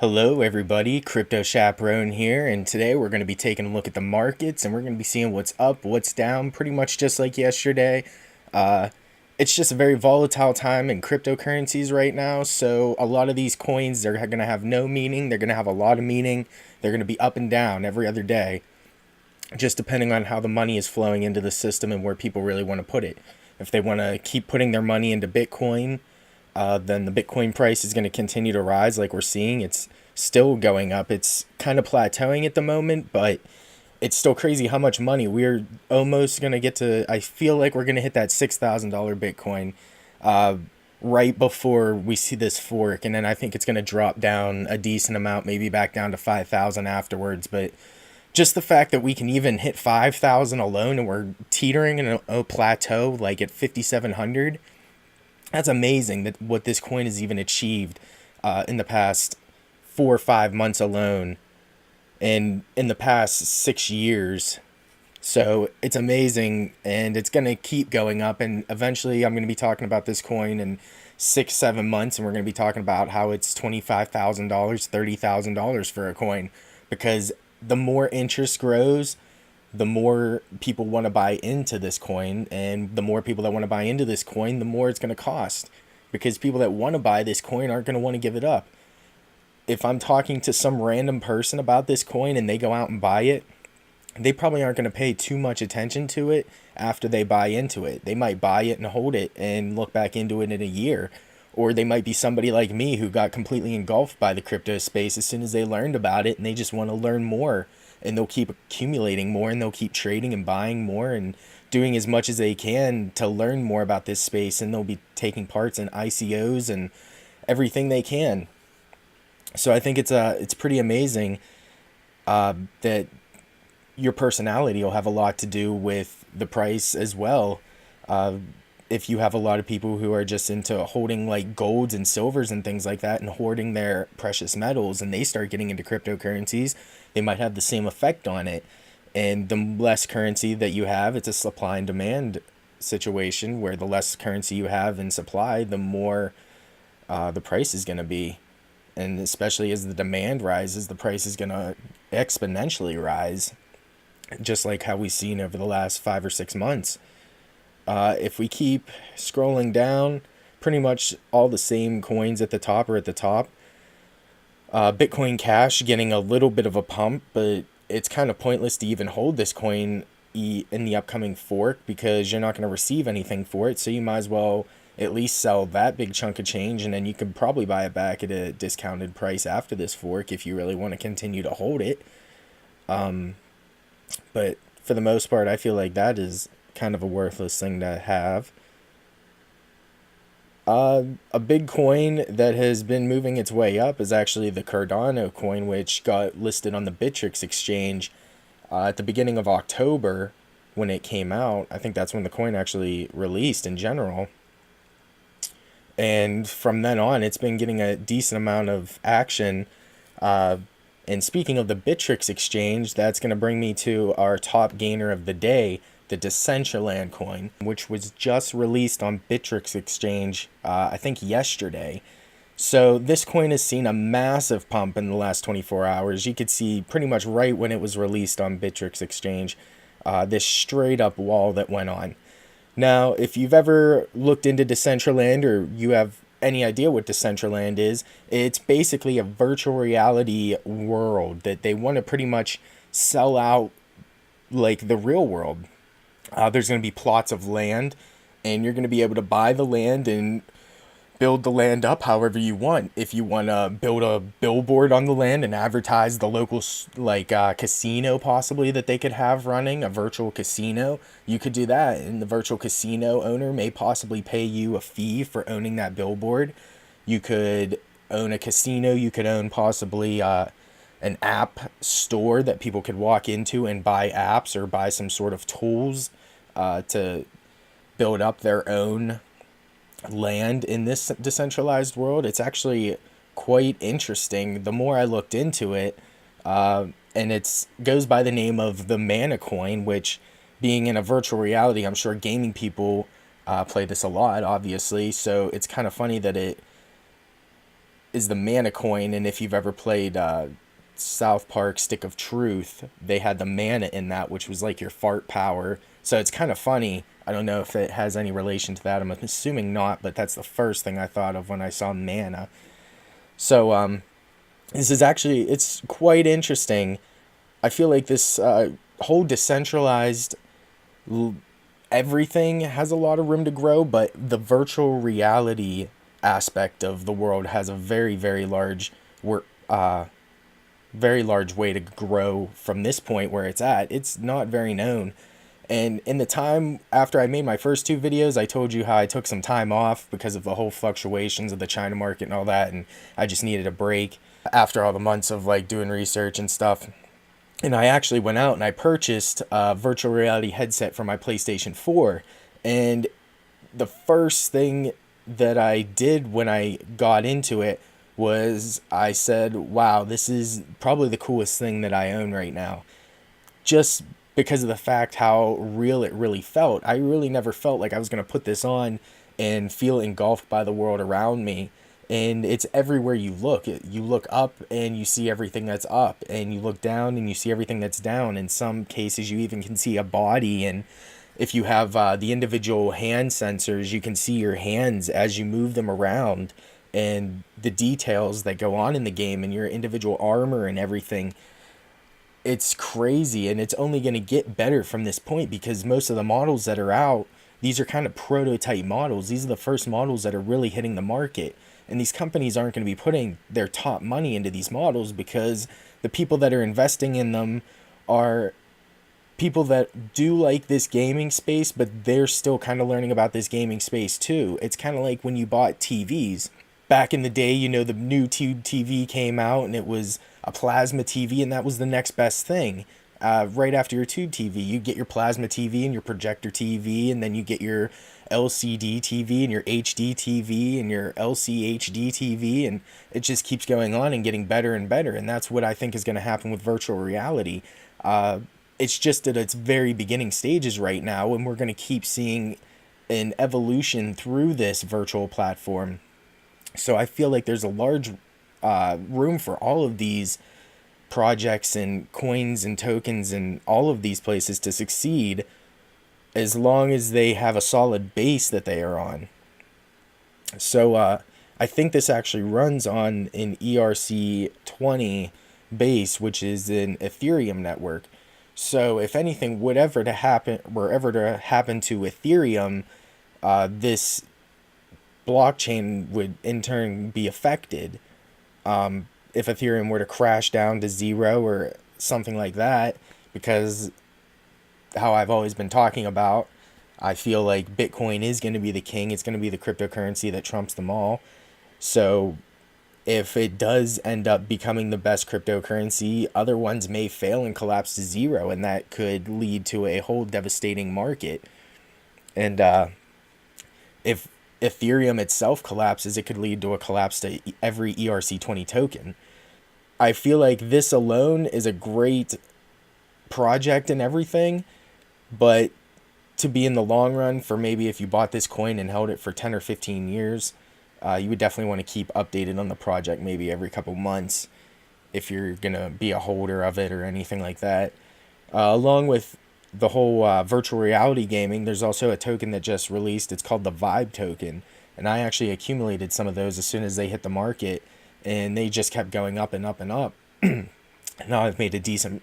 Hello, everybody. CryptoChaperone here, and today we're going to be taking a look at the markets and we're going to be seeing what's up, what's down, pretty much just like yesterday. Uh, it's just a very volatile time in cryptocurrencies right now, so a lot of these coins they're going to have no meaning, they're going to have a lot of meaning, they're going to be up and down every other day, just depending on how the money is flowing into the system and where people really want to put it. If they want to keep putting their money into Bitcoin, then the Bitcoin price is going to continue to rise like we're seeing. It's still going up. It's kind of plateauing at the moment, but it's still crazy how much money we're almost going to get to. I feel like we're going to hit that $6,000 Bitcoin right before we see this fork. And then I think it's going to drop down a decent amount, maybe back down to 5,000 afterwards. But just the fact that we can even hit 5,000 alone and we're teetering in a plateau like at 5,700, that's amazing that what this coin has even achieved in the past 4 or 5 months alone, and in the past 6 years. So it's amazing, and it's going to keep going up. And eventually, I'm going to be talking about this coin in 6, 7 months, and we're going to be talking about how it's $25,000, $30,000 for a coin, because the more interest grows, the more people want to buy into this coin, and the more people that want to buy into this coin, the more it's going to cost, because people that want to buy this coin aren't going to want to give it up. If I'm talking to some random person about this coin and they go out and buy it, they probably aren't going to pay too much attention to it after they buy into it. They might buy it and hold it and look back into it in a year. Or they might be somebody like me who got completely engulfed by the crypto space as soon as they learned about it, and they just want to learn more, and they'll keep accumulating more, and they'll keep trading and buying more and doing as much as they can to learn more about this space, and they'll be taking parts in ICOs and everything they can. So I think it's pretty amazing that your personality will have a lot to do with the price as well. Uh, if you have a lot of people who are just into holding like golds and silvers and things like that and hoarding their precious metals, and they start getting into cryptocurrencies, they might have the same effect on it. And the less currency that you have, it's a supply and demand situation where the less currency you have in supply, the more the price is going to be. And especially as the demand rises, the price is going to exponentially rise, just like how we've seen over the last 5 or 6 months. If we keep scrolling down, pretty much all the same coins at the top are at the top. Bitcoin Cash getting a little bit of a pump, but it's kind of pointless to even hold this coin in the upcoming fork, because you're not going to receive anything for it. So you might as well at least sell that big chunk of change, and then you could probably buy it back at a discounted price after this fork if you really want to continue to hold it. But for the most part, I feel like that is kind of a worthless thing to have. A big coin that has been moving its way up is actually the Cardano coin, which got listed on the Bittrex exchange at the beginning of October when it came out. I think that's when the coin actually released in general. And from then on, it's been getting a decent amount of action. And speaking of the Bittrex exchange, that's going to bring me to our top gainer of the day, the Decentraland coin, which was just released on Bittrex exchange, I think yesterday. So this coin has seen a massive pump in the last 24 hours. You could see pretty much right when it was released on Bittrex exchange, this straight up wall that went on. Now, if you've ever looked into Decentraland, or you have any idea what Decentraland is, it's basically a virtual reality world that they want to pretty much sell out like the real world. There's going to be plots of land, and you're going to be able to buy the land and build the land up however you want. If you want to build a billboard on the land and advertise the local casino possibly that they could have running, a virtual casino, you could do that. And the virtual casino owner may possibly pay you a fee for owning that billboard. You could own a casino. You could own possibly an app store that people could walk into and buy apps or buy some sort of tools to build up their own land in this decentralized world. It's actually quite interesting. The more I looked into it, and it goes by the name of the Mana coin, which, being in a virtual reality, I'm sure gaming people play this a lot, obviously. So it's kind of funny that is the mana coin, and if you've ever played South Park Stick of Truth, they had the mana in that, which was like your fart power. So it's kind of funny. I don't know if it has any relation to that. I'm assuming not, but that's the first thing I thought of when I saw mana. So this is actually, it's quite interesting. I feel like this whole decentralized everything has a lot of room to grow, but the virtual reality aspect of the world has a very large way to grow from this point where it's at. It's not very known. And in the time after I made my first two videos, I told you how I took some time off because of the whole fluctuations of the China market and all that, and I just needed a break after all the months of like doing research and stuff. And I actually went out and I purchased a virtual reality headset for my PlayStation 4. And the first thing that I did when I got into it was I said, wow, this is probably the coolest thing that I own right now. Just because of the fact how real it really felt. I really never felt like I was going to put this on and feel engulfed by the world around me. And it's everywhere you look. You look up and you see everything that's up, and you look down and you see everything that's down. In some cases, you even can see a body, and if you have the individual hand sensors, you can see your hands as you move them around, and the details that go on in the game, and your individual armor and everything. It's crazy, and it's only going to get better from this point, because most of the models that are out, these are kind of prototype models. These are the first models that are really hitting the market. And these companies aren't going to be putting their top money into these models, because the people that are investing in them are people that do like this gaming space, but they're still kind of learning about this gaming space too. It's kind of like when you bought TVs. Back in the day, you know, the new tube TV came out and it was a plasma TV, and that was the next best thing. Right after your tube TV, you get your plasma TV and your projector TV, and then you get your LCD TV and your HD TV and your LCHD TV, and it just keeps going on and getting better and better. And that's what I think is going to happen with virtual reality. It's just at its very beginning stages right now, and we're going to keep seeing an evolution through this virtual platform. So I feel like there's a large room for all of these projects and coins and tokens and all of these places to succeed, as long as they have a solid base that they are on. So I think this actually runs on an ERC20 base, which is an Ethereum network. So if anything were ever to happen to Ethereum, this blockchain would in turn be affected. If Ethereum were to crash down to zero or something like that, because how I've always been talking about, I feel like Bitcoin is going to be the king. It's going to be the cryptocurrency that trumps them all. So if it does end up becoming the best cryptocurrency, other ones may fail and collapse to zero, and that could lead to a whole devastating market. And if Ethereum itself collapses, it could lead to a collapse to every ERC20 token. I feel like this alone is a great project and everything, but to be in the long run, for maybe if you bought this coin and held it for 10 or 15 years, you would definitely want to keep updated on the project maybe every couple months if you're going to be a holder of it or anything like that. Along with the whole virtual reality gaming, there's also a token that just released. It's called the Vibe token, and I actually accumulated some of those as soon as they hit the market, and they just kept going up and up and up. Now I've made a decent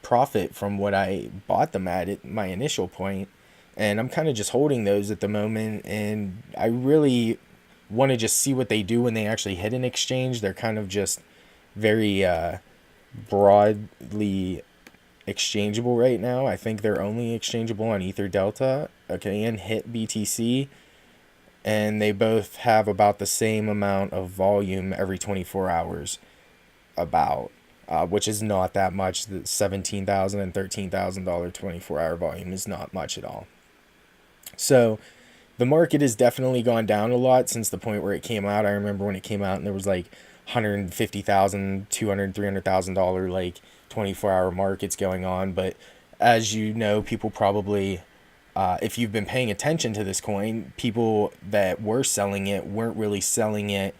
profit from what I bought them at my initial point, and I'm kind of just holding those at the moment, and I really want to just see what they do when they actually hit an exchange. They're kind of just very broadly exchangeable right now. I think they're only exchangeable on Ether Delta, okay, and HIT BTC, and they both have about the same amount of volume every 24 hours, which is not that much. The $17,000 and $13,000 24-hour volume is not much at all. So the market has definitely gone down a lot since the point where it came out. I remember when it came out and there was like $150,000, $200,000, $300,000 like 24-hour markets going on. But as you know, people probably, if you've been paying attention to this coin, people that were selling it weren't really selling it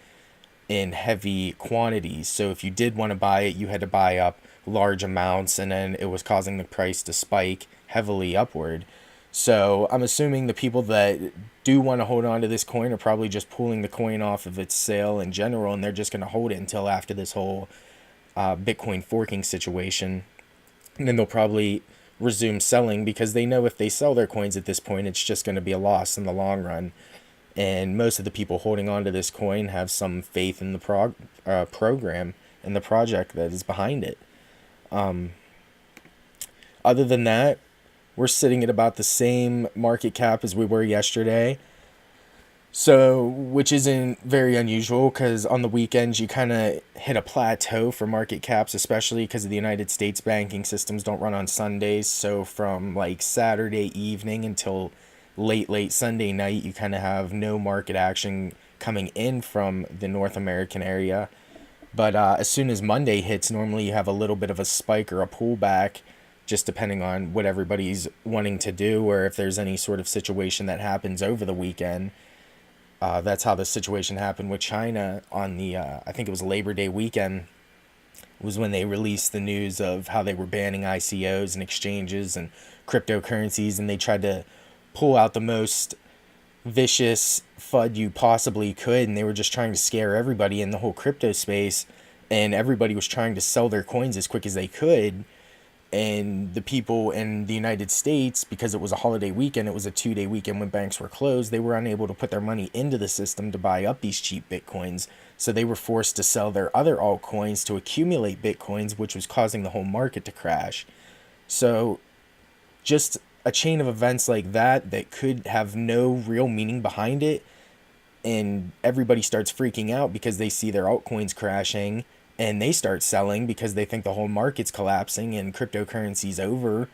in heavy quantities. So if you did want to buy it, you had to buy up large amounts, and then it was causing the price to spike heavily upward. So I'm assuming the people that do want to hold on to this coin are probably just pulling the coin off of its sale in general, and they're just going to hold it until after this whole Bitcoin forking situation. And then they'll probably resume selling because they know if they sell their coins at this point, it's just going to be a loss in the long run. And most of the people holding on to this coin have some faith in the program and the project that is behind it. Other than that, we're sitting at about the same market cap as we were yesterday. So, which isn't very unusual because on the weekends you kind of hit a plateau for market caps, especially because the United States banking systems don't run on Sundays. So, from like Saturday evening until late Sunday night, you kind of have no market action coming in from the North American area. But as soon as Monday hits, normally you have a little bit of a spike or a pullback, just depending on what everybody's wanting to do or if there's any sort of situation that happens over the weekend. That's how the situation happened with China on the, I think it was Labor Day weekend, was when they released the news of how they were banning ICOs and exchanges and cryptocurrencies, and they tried to pull out the most vicious FUD you possibly could, and they were just trying to scare everybody in the whole crypto space, and everybody was trying to sell their coins as quick as they could. And the people in the United States, because it was a holiday weekend, it was a 2-day weekend when banks were closed, they were unable to put their money into the system to buy up these cheap Bitcoins. So they were forced to sell their other altcoins to accumulate Bitcoins, which was causing the whole market to crash. So just a chain of events like that could have no real meaning behind it. And everybody starts freaking out because they see their altcoins crashing, and they start selling because they think the whole market's collapsing and cryptocurrency's over.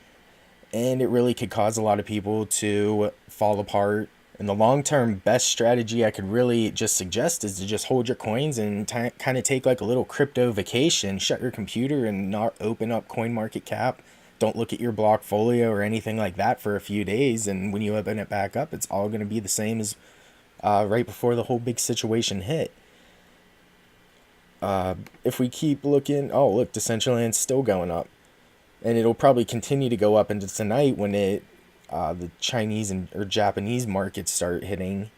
And it really could cause a lot of people to fall apart. And the long-term best strategy I could really just suggest is to just hold your coins and kind of take like a little crypto vacation. Shut your computer and not open up CoinMarketCap. Don't look at your Blockfolio or anything like that for a few days. And when you open it back up, it's all going to be the same as right before the whole big situation hit. If we keep looking, oh look, Decentraland's still going up, and it'll probably continue to go up into tonight when the Chinese or Japanese markets start hitting.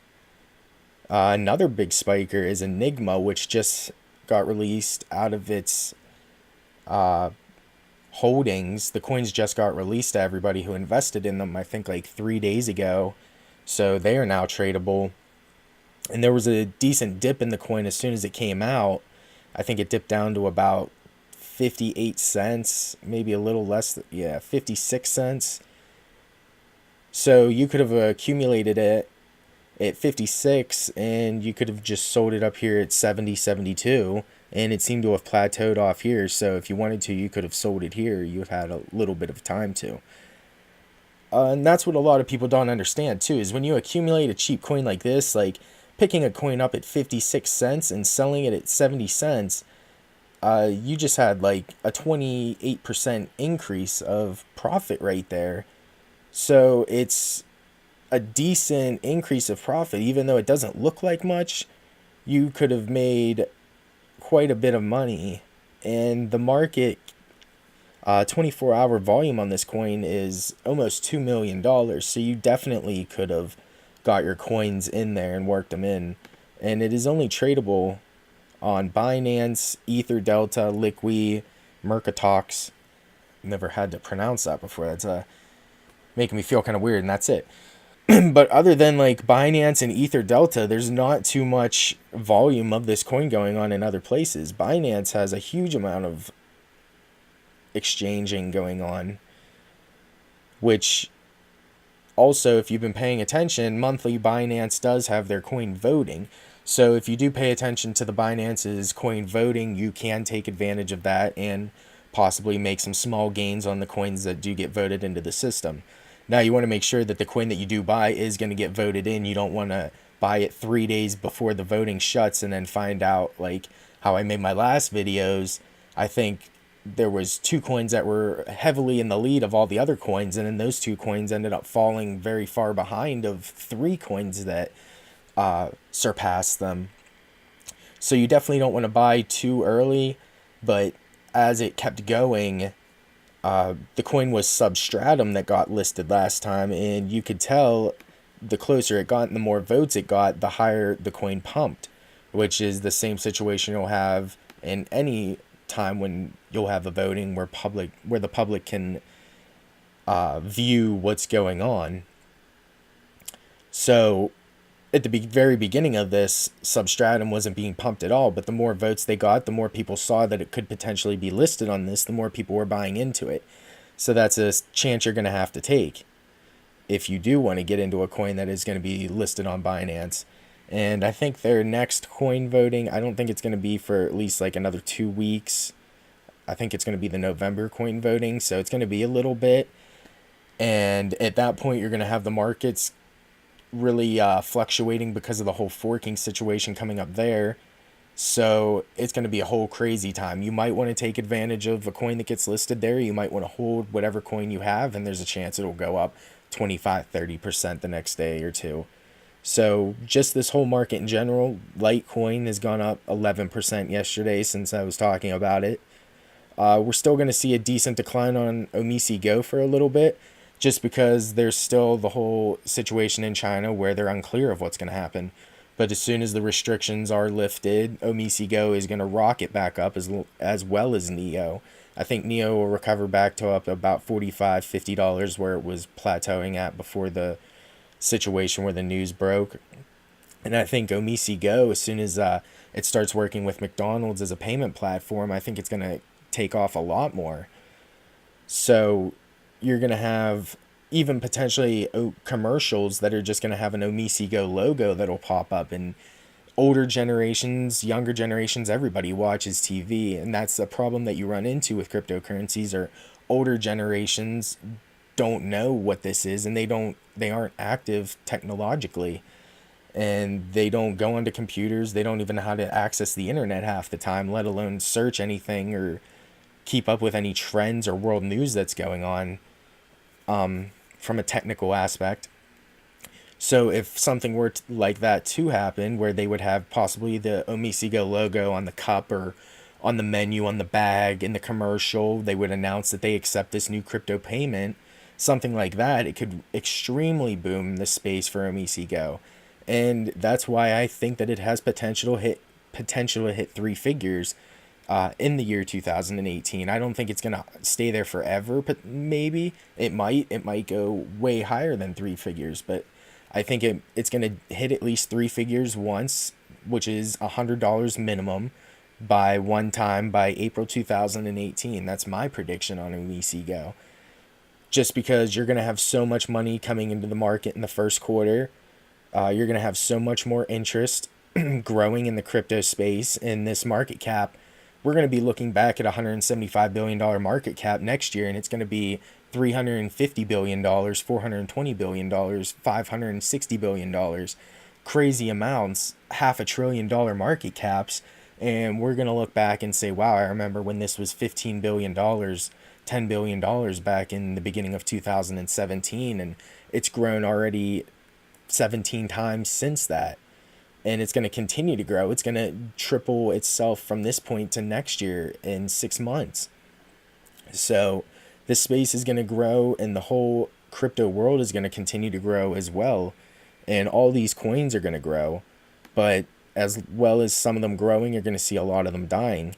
Another big spiker is Enigma, which just got released out of its holdings. The coins just got released to everybody who invested in them, I think like 3 days ago, so they are now tradable. And there was a decent dip in the coin as soon as it came out. I think it dipped down to about 58 cents, maybe a little less, 56 cents. So you could have accumulated it at 56, and you could have just sold it up here at 70, 72, and it seemed to have plateaued off here. So if you wanted to, you could have sold it here. You have had a little bit of time to. And that's what a lot of people don't understand too, is when you accumulate a cheap coin like this, like picking a coin up at 56 cents and selling it at 70 cents, you just had like a 28% increase of profit right there. So it's a decent increase of profit, even though it doesn't look like much. You could have made quite a bit of money, and the market 24-hour volume on this coin is almost $2 million. So you definitely could have got your coins in there and worked them in. And it is only tradable on Binance, EtherDelta, Liqui, Mercatox. Never had to pronounce that before. That's making me feel kind of weird, and that's it. But other than like Binance and EtherDelta, there's not too much volume of this coin going on in other places. Binance has a huge amount of exchanging going on, which also, if you've been paying attention, monthly Binance does have their coin voting. So if you do pay attention to the Binance's coin voting, you can take advantage of that and possibly make some small gains on the coins that do get voted into the system. Now, you want to make sure that the coin that you do buy is going to get voted in. You don't want to buy it 3 days before the voting shuts and then find out, like how I made my last videos. I think there was 2 coins that were heavily in the lead of all the other coins, and then those 2 coins ended up falling very far behind of 3 coins that surpassed them. So you definitely don't want to buy too early, but as it kept going, the coin was Substratum that got listed last time, and you could tell the closer it got and the more votes it got, the higher the coin pumped, which is the same situation you'll have in any time when you'll have a voting where the public can view what's going on. So at the very beginning of this, Substratum wasn't being pumped at all, but the more votes they got, the more people saw that it could potentially be listed on this, the more people were buying into it. So that's a chance you're going to have to take if you do want to get into a coin that is going to be listed on Binance. And I think their next coin voting, I don't think it's going to be for at least like another 2 weeks. I think it's going to be the November coin voting, so it's going to be a little bit. And at that point, you're going to have the markets really fluctuating because of the whole forking situation coming up there. So it's going to be a whole crazy time. You might want to take advantage of a coin that gets listed there. You might want to hold whatever coin you have, and there's a chance it'll go up 25-30% the next day or two. So just this whole market in general, Litecoin has gone up 11% yesterday since I was talking about it. We're still going to see a decent decline on Omisi Go for a little bit, just because there's still the whole situation in China where they're unclear of what's going to happen. But as soon as the restrictions are lifted, Omisi Go is going to rocket back up as well as Neo. I think Neo will recover back to up about $45-50 where it was plateauing at before the situation where the news broke. And I think Omisi Go, as soon as it starts working with McDonald's as a payment platform, I think it's going to take off a lot more. So you're going to have even potentially commercials that are just going to have an Omisi Go logo that'll pop up. And older generations, younger generations, everybody watches TV. And that's the problem that you run into with cryptocurrencies, or older generations don't know what this is, and they aren't active technologically, and they don't go onto computers. They don't even know how to access the internet half the time, let alone search anything or keep up with any trends or world news that's going on from a technical aspect. So if something were like that to happen, where they would have possibly the Omisi Go logo on the cup or on the menu, on the bag, in the commercial, they would announce that they accept this new crypto payment, something like that, it could extremely boom the space for Omisi Go. And that's why I think that it has potential to hit three figures in the year 2018. I don't think it's gonna stay there forever, but maybe it might go way higher than three figures. But I think it's gonna hit at least three figures once, which is $100 minimum by April 2018. That's my prediction on Omisi Go. Just because you're gonna have so much money coming into the market in the first quarter, you're gonna have so much more interest growing in the crypto space in this market cap. We're going to be looking back at a $175 billion market cap next year, and it's going to be $350 billion, $420 billion, $560 billion. Crazy amounts, $500 billion market caps. And we're going to look back and say, wow, I remember when this was $15 billion, $10 billion back in the beginning of 2017, and it's grown already 17 times since that. And it's going to continue to grow. It's going to triple itself from this point to next year in 6 months. So this space is going to grow, and the whole crypto world is going to continue to grow as well. And all these coins are going to grow. But as well as some of them growing, you're going to see a lot of them dying.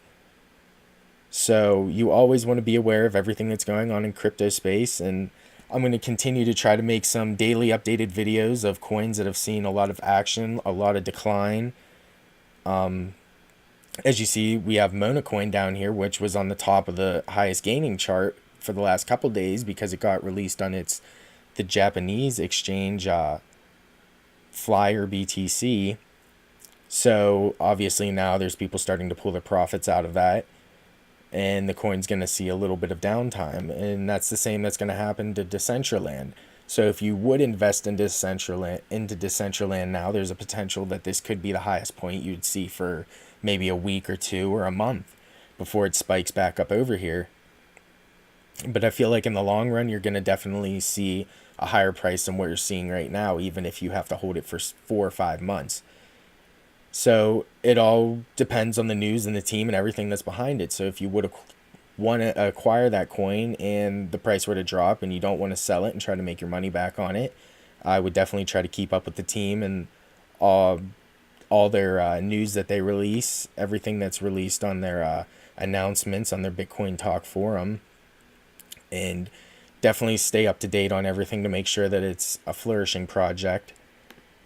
So you always want to be aware of everything that's going on in crypto space. And I'm going to continue to try to make some daily updated videos of coins that have seen a lot of action, a lot of decline. As you see, we have Monacoin down here, which was on the top of the highest gaining chart for the last couple days because it got released on the Japanese exchange, Flyer BTC. So obviously now there's people starting to pull their profits out of that, and the coin's going to see a little bit of downtime. And that's the same that's going to happen to Decentraland. So if you would invest in Decentraland now, there's a potential that this could be the highest point you'd see for maybe a week or two or a month before it spikes back up over here. But I feel like in the long run, you're going to definitely see a higher price than what you're seeing right now, even if you have to hold it for 4 or 5 months. So it all depends on the news and the team and everything that's behind it. So if you would want to acquire that coin and the price were to drop and you don't want to sell it and try to make your money back on it, I would definitely try to keep up with the team and all all their news that they release, everything that's released on their announcements on their Bitcoin Talk forum, and definitely stay up to date on everything to make sure that it's a flourishing project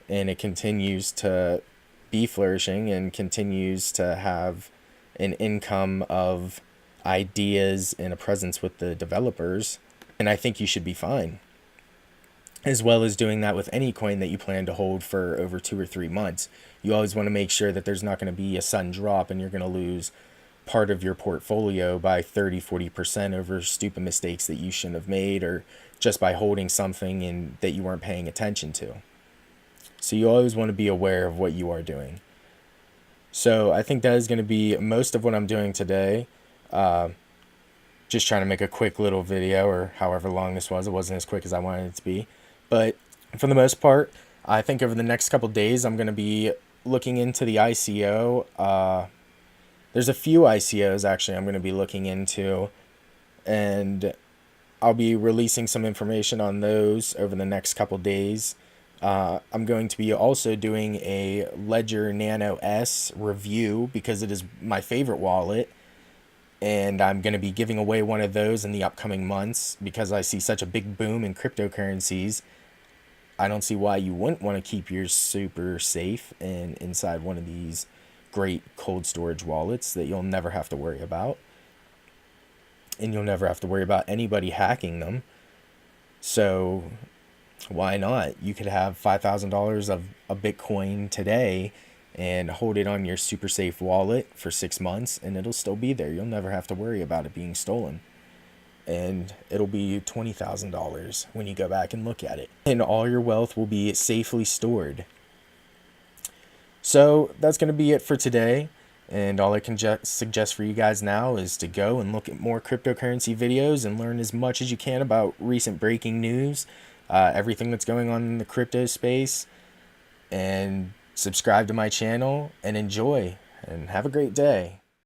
and it continues to be flourishing and continues to have an income of ideas and a presence with the developers. And I think you should be fine, as well as doing that with any coin that you plan to hold for over 2 or 3 months. You always want to make sure that there's not going to be a sudden drop and you're going to lose part of your portfolio by 30-40% over stupid mistakes that you shouldn't have made, or just by holding something and that you weren't paying attention to. So you always want to be aware of what you are doing. So I think that is going to be most of what I'm doing today. Just trying to make a quick little video, or however long this was. It wasn't as quick as I wanted it to be. But for the most part, I think over the next couple days, I'm going to be looking into the ICO. There's a few ICOs actually I'm going to be looking into, and I'll be releasing some information on those over the next couple days. I'm going to be also doing a Ledger Nano S review because it is my favorite wallet, and I'm going to be giving away one of those in the upcoming months because I see such a big boom in cryptocurrencies. I don't see why you wouldn't want to keep yours super safe and inside one of these great cold storage wallets that you'll never have to worry about. And you'll never have to worry about anybody hacking them. So why not? You could have $5,000 of a Bitcoin today and hold it on your super safe wallet for 6 months and it'll still be there. You'll never have to worry about it being stolen. And it'll be $20,000 when you go back and look at it. And all your wealth will be safely stored. So that's going to be it for today. And all I can suggest for you guys now is to go and look at more cryptocurrency videos and learn as much as you can about recent breaking news, everything that's going on in the crypto space, and subscribe to my channel and enjoy and have a great day.